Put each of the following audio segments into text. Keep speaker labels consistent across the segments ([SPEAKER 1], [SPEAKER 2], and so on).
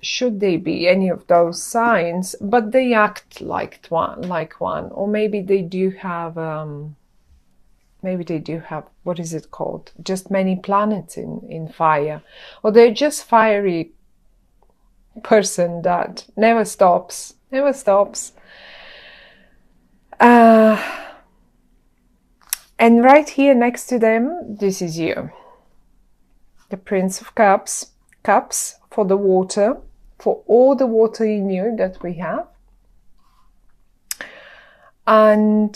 [SPEAKER 1] should they be any of those signs, but they act like one, or maybe they do have what is it called? Just many planets in fire, or they're just fiery person that never stops. Uh, and right here next to them, this is you, the Prince of Cups, cups for the water, for all the water in you that we have. And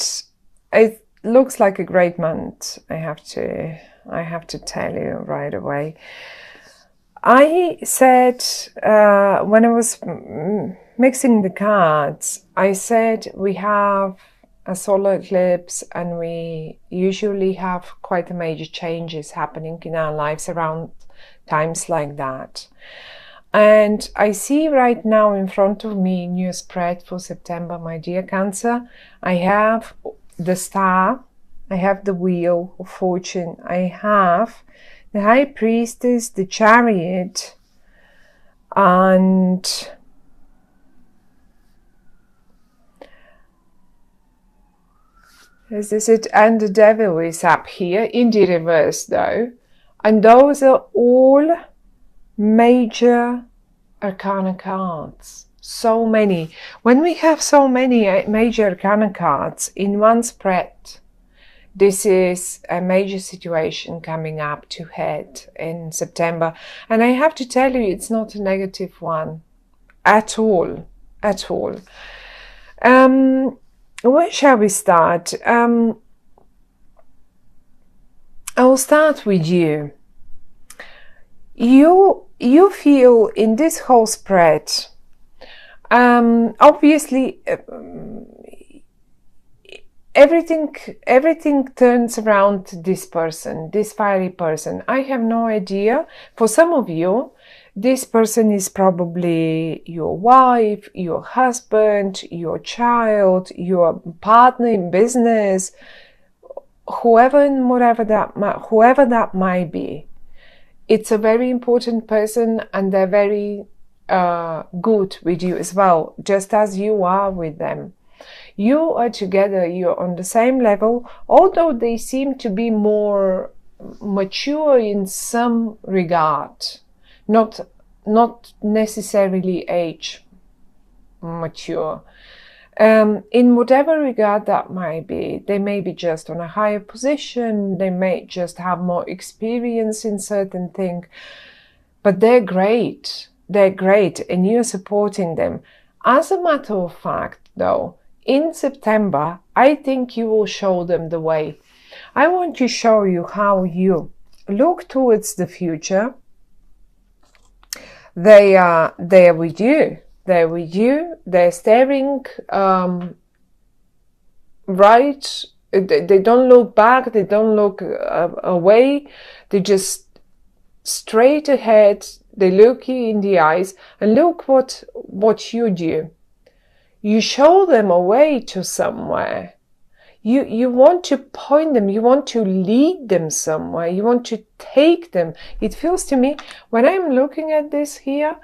[SPEAKER 1] it looks like a great month, I have to tell you right away. I said, when I was mixing the cards, I said we have a solar eclipse and we usually have quite a major changes happening in our lives around times like that. And I see right now in front of me new spread for September, my dear Cancer. I have the star, I have the wheel of fortune, I have the High Priestess, the Chariot, and this is it, and the Devil is up here in the reverse though, and those are all major arcana cards. So many. When we have so many major arcana cards in one spread, this is a major situation coming up to head in September. And I have to tell you, it's not a negative one at all. At all. Where shall we start? I will start with you. You feel in this whole spread, obviously, everything turns around this person, this fiery person. I have no idea. For some of you, this person is probably your wife, your husband, your child, your partner in business, whoever that might be. It's a very important person, and they're very good with you as well, just as you are with them. You are together, you're on the same level, although they seem to be more mature in some regard, not necessarily age mature. In whatever regard that might be, they may be just on a higher position, they may just have more experience in certain things, but they're great, and you're supporting them. As a matter of fact, though, in September, I think you will show them the way. I want to show you how you look towards the future. They are with you. They're with you. They're staring right. They don't look back. They don't look away. They just straight ahead. They look you in the eyes, and look what you do. You show them a way to somewhere. You want to point them. You want to lead them somewhere. You want to take them. It feels to me, when I'm looking at this here,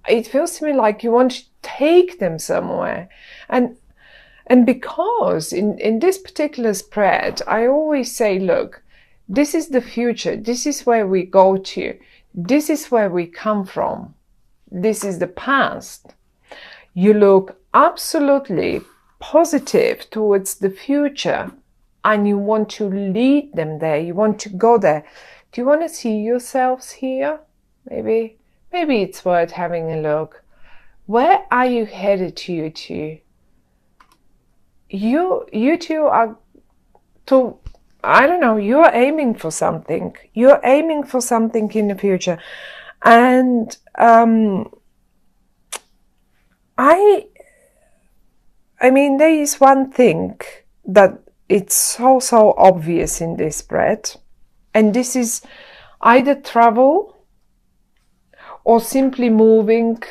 [SPEAKER 1] it feels to me like you want to take them somewhere. And because in this particular spread, I always say, look, this is the future. This is where we go to. This is where we come from. This is the past. You look absolutely positive towards the future, and you want to lead them there. You want to go there. Do you want to see yourselves here? Maybe it's worth having a look. Where are you headed to, you two? You two are to, I don't know, you're aiming for something. You're aiming for something in the future. And I mean, there is one thing that it's so obvious in this spread, and this is either travel or simply moving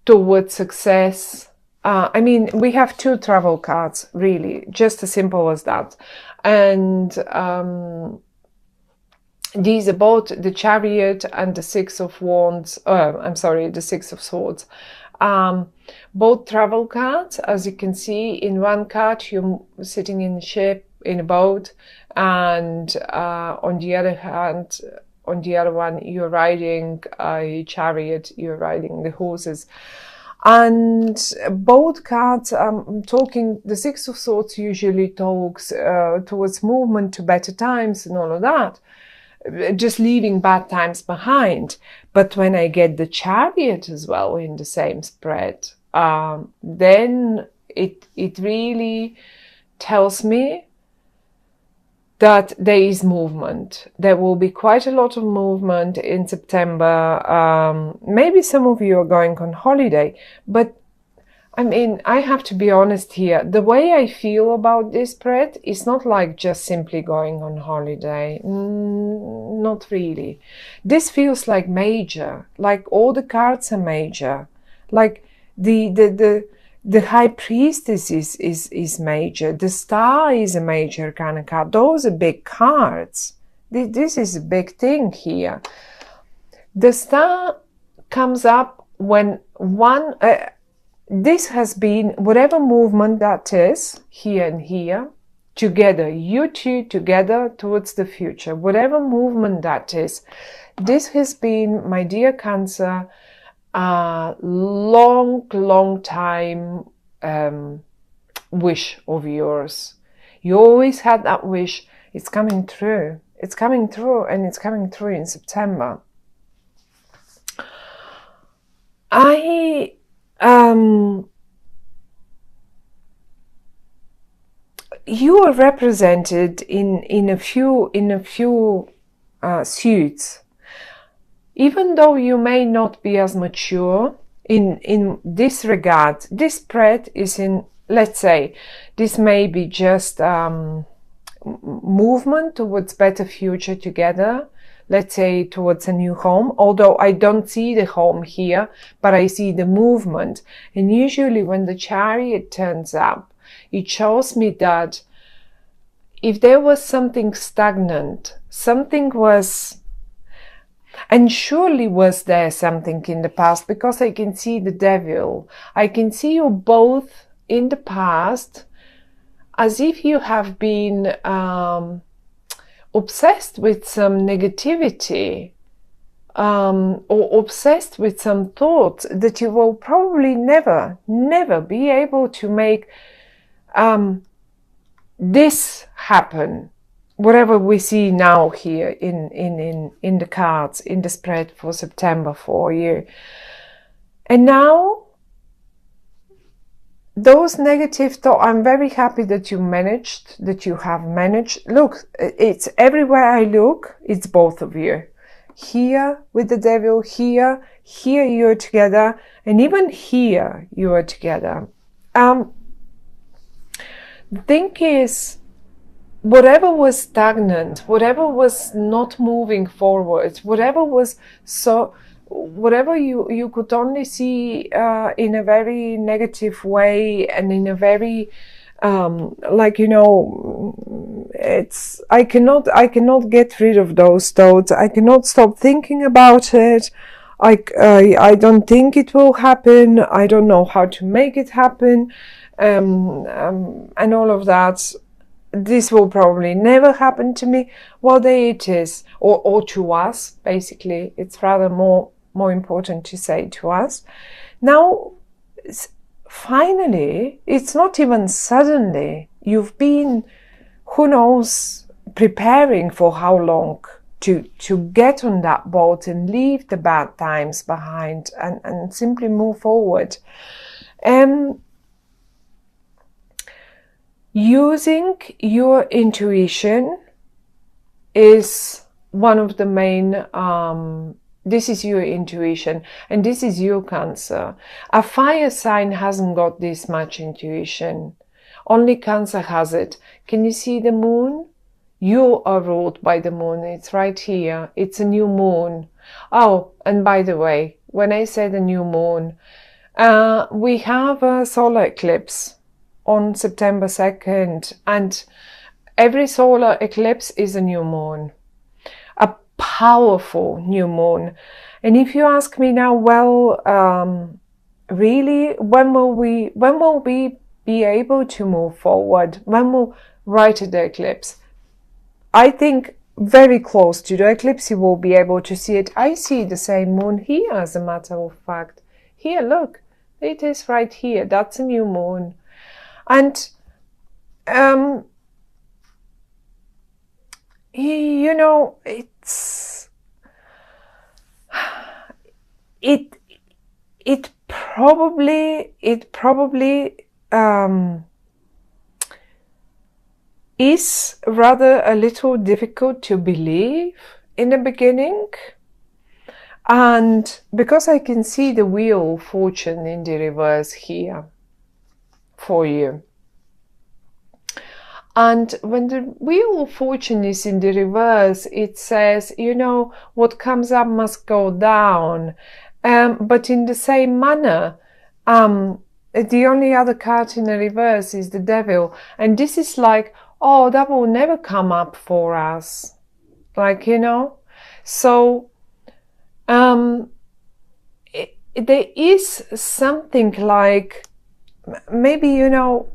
[SPEAKER 1] towards success. I mean, we have two travel cards, really, just as simple as that. And these are both the Chariot and the Six of Wands. The Six of Swords. Both travel cards. As you can see, in one card you're sitting in a ship, in a boat, and on the other hand, on the other one, you're riding a chariot. You're riding the horses. And both cards, talking, the Six of Swords usually talks towards movement to better times and all of that, just leaving bad times behind. But when I get the Chariot as well in the same spread, then it really tells me that there is movement. There will be quite a lot of movement in September. Maybe some of you are going on holiday, but I mean, I have to be honest here. The way I feel about this spread is not like just simply going on holiday. Not really. This feels like major, like all the cards are major. Like the High Priestess is major. The Star is a major kind of card. Those are big cards. This is a big thing here. The Star comes up when one... this has been, whatever movement that is, here and here, together, you two together towards the future, whatever movement that is, this has been, my dear Cancer, a long time wish of yours. You always had that wish. It's coming through. It's coming through, and it's coming through in September. You are represented in a few suits. Even though you may not be as mature in this regard, this spread is in, let's say, this may be just movement towards better future together. Let's say towards a new home, although I don't see the home here, but I see the movement. And usually when the Chariot turns up, it shows me that if there was something stagnant, something was, and surely was there something in the past, because I can see the Devil. I can see you both in the past as if you have been obsessed with some negativity, or obsessed with some thoughts that you will probably never be able to make this happen. Whatever we see now here in the cards, in the spread for September for you. And now, those negative thoughts, I'm very happy that you have managed. Look, it's everywhere I look, it's both of you. Here with the Devil, here you're together, and even here you are together. The thing is, whatever was stagnant, whatever was not moving forward, whatever you could only see in a very negative way, and in a very I cannot get rid of those thoughts. I cannot stop thinking about it. I don't think it will happen. I don't know how to make it happen, and all of that. This will probably never happen to me. Well, there it is, or to us. Basically, it's rather more important to say to us. Now, finally, it's not even suddenly. You've been, who knows, preparing for how long to get on that boat and leave the bad times behind and simply move forward. Using your intuition is one of the main, this is your intuition, and this is your Cancer. A fire sign hasn't got this much intuition. Only Cancer has it. Can you see the moon? You are ruled by the moon. It's right here. It's a new moon. Oh, and by the way, when I say the new moon, we have a solar eclipse on September 2nd, and every solar eclipse is a new moon. powerful new moon. And if you ask me now, well, really, when will we be able to move forward? When will right at the eclipse? I think very close to the eclipse you will be able to see it. I see the same moon here, as a matter of fact. Here, look, it is right here. That's a new moon. And you know, it probably is rather a little difficult to believe in the beginning. And because I can see the wheel of fortune in the reverse here for you. And when the wheel of fortune is in the reverse, it says, you know, what comes up must go down. But in the same manner, the only other card in the reverse is the devil. And this is like, oh, that will never come up for us. Like, you know, so there is something like, maybe, you know,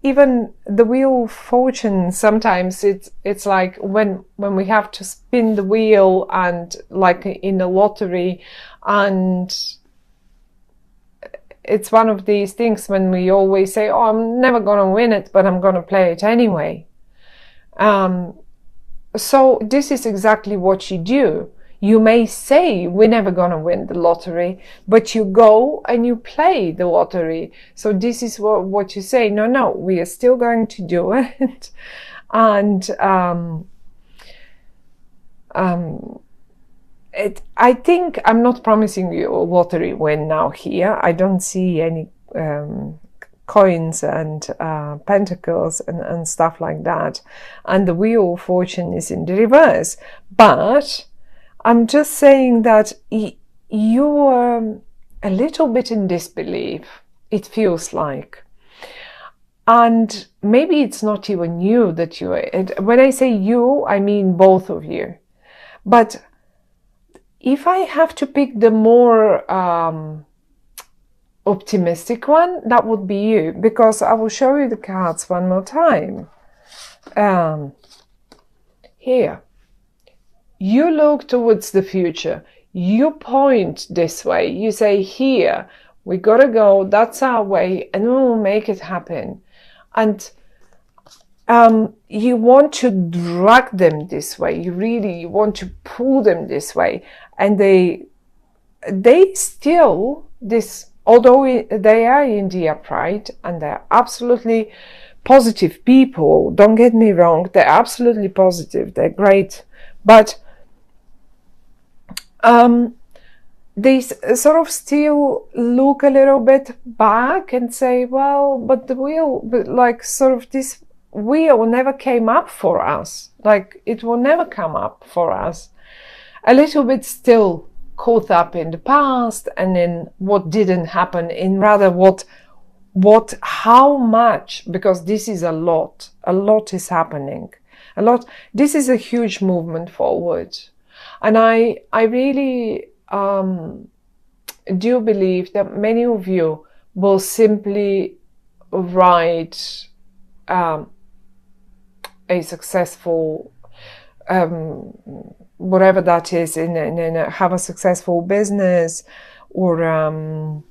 [SPEAKER 1] even the wheel of fortune, sometimes it's like when we have to spin the wheel, and like in a lottery, and it's one of these things when we always say, oh, I'm never going to win it, but I'm going to play it anyway. So this is exactly what you do. You may say, we're never going to win the lottery, but you go and you play the lottery. So this is what you say, no, we are still going to do it. And I think I'm not promising you a lottery win now here. I don't see any coins and pentacles and stuff like that. And the wheel of fortune is in the reverse. But I'm just saying that you're a little bit in disbelief, it feels like. And maybe it's not even you that you are. When I say you, I mean both of you. But if I have to pick the more optimistic one, that would be you. Because I will show you the cards one more time. Here. You look towards the future. You point this way. You say, here, we gotta go. That's our way, and we will make it happen. And you want to drag them this way. You want to pull them this way. And they still, although they are in the upright, and they're absolutely positive people, don't get me wrong, they're absolutely positive, they're great. But they sort of still look a little bit back and say, well, but the wheel, like sort of this wheel never came up for us. Like it will never come up for us. A little bit still caught up in the past and in what didn't happen, in rather how much, because this is a lot is happening. This is a huge movement forward. And I really do believe that many of you will simply write a successful, whatever that is, have a successful business, or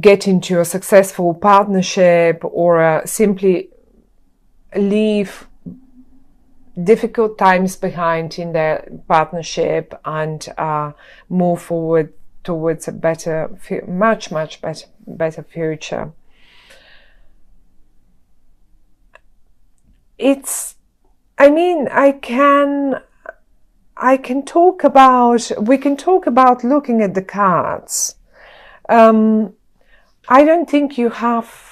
[SPEAKER 1] get into a successful partnership, or simply leave difficult times behind in their partnership and move forward towards a better, much better future. I mean, we can talk about looking at the cards. I don't think you have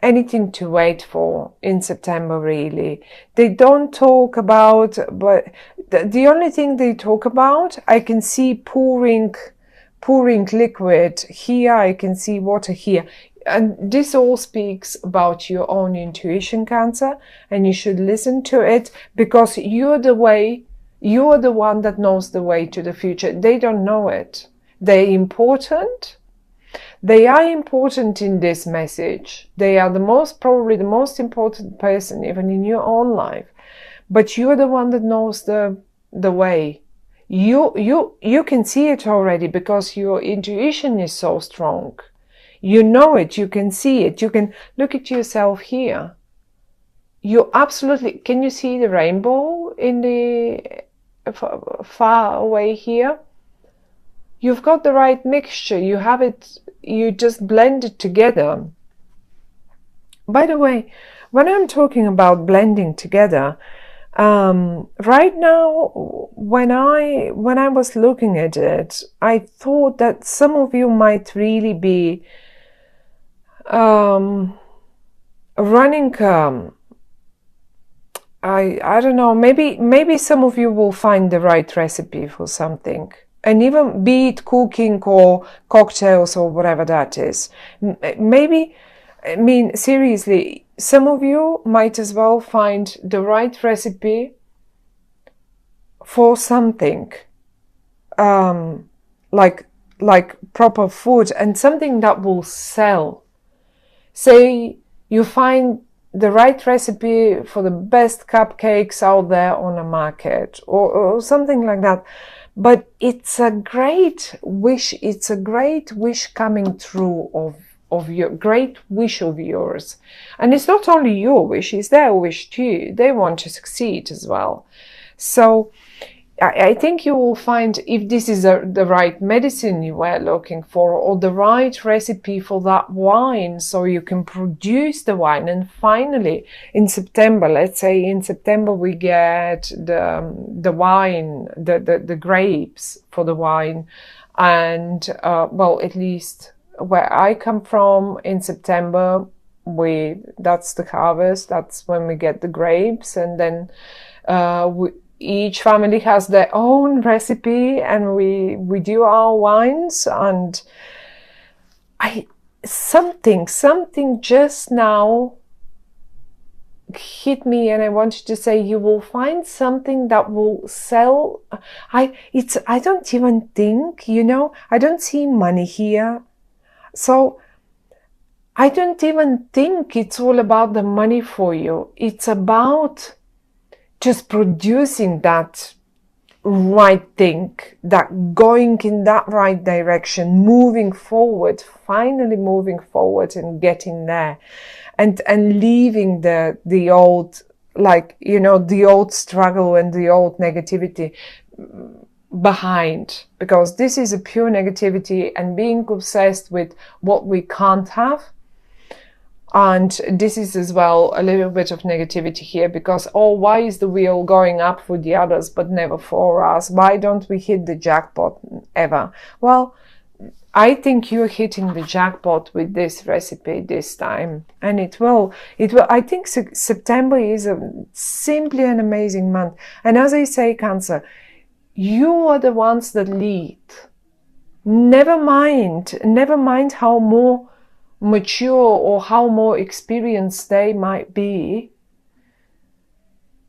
[SPEAKER 1] anything to wait for in September, really. They don't talk about, but the only thing they talk about, I can see pouring liquid here, I can see water here. and this all speaks about your own intuition, Cancer, and you should listen to it, because you're the one that knows the way to the future. They don't know it. They're important. They are important in this message. They are probably the most important person, even in your own life. But you're the one that knows the way. You can see it already, because your intuition is so strong. You know it, you can see it, you can look at yourself here. You absolutely, can you see the rainbow in the far away here? You've got the right mixture, you have it, you just blend it together. By the way, when I'm talking about blending together, right now, when I was looking at it, I thought that some of you might really be running, I don't know, maybe some of you will find the right recipe for something, and even be it cooking or cocktails or whatever that is. Maybe, I mean, seriously, some of you might as well find the right recipe for something, like proper food, and something that will sell. Say you find the right recipe for the best cupcakes out there on the market, or something like that. But it's a great wish. It's a great wish coming true of your great wish of yours. And it's not only your wish, it's their wish too. They want to succeed as well. So I think you will find, if this is the right medicine you were looking for, or the right recipe for that wine, so you can produce the wine. And finally, in September, let's say in September, we get the wine, the grapes for the wine. And, well, at least where I come from, in September, that's the harvest. That's when we get the grapes. And then, each family has their own recipe, and we do our wines. And something just now hit me, and I wanted to say, you will find something that will sell. I don't even think, I don't see money here, so I don't even think it's all about the money for you. It's about just producing that right thing, that going in that right direction, moving forward, finally moving forward and getting there, and leaving the old, the old struggle and the old negativity behind, because this is a pure negativity, and being obsessed with what we can't have. And this is as well a little bit of negativity here, because, why is the wheel going up for the others but never for us? Why don't we hit the jackpot ever? Well, I think you're hitting the jackpot with this recipe this time, and it will. I think September is simply an amazing month. And as I say, Cancer, you are the ones that lead. Never mind how more mature or how more experienced they might be.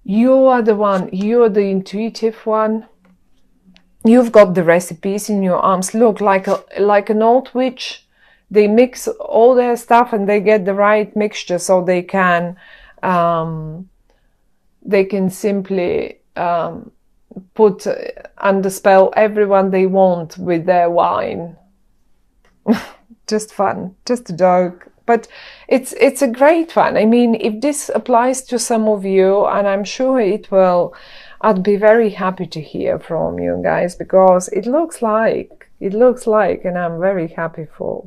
[SPEAKER 1] You are the one, you're the intuitive one. You've got the recipes in your arms. Look, like an old witch, they mix all their stuff and they get the right mixture, so they can simply put under spell everyone they want with their wine. Just fun, just a joke, but it's a great fun. I mean, if this applies to some of you, and I'm sure it will, I'd be very happy to hear from you guys, because it looks like, and I'm very happy for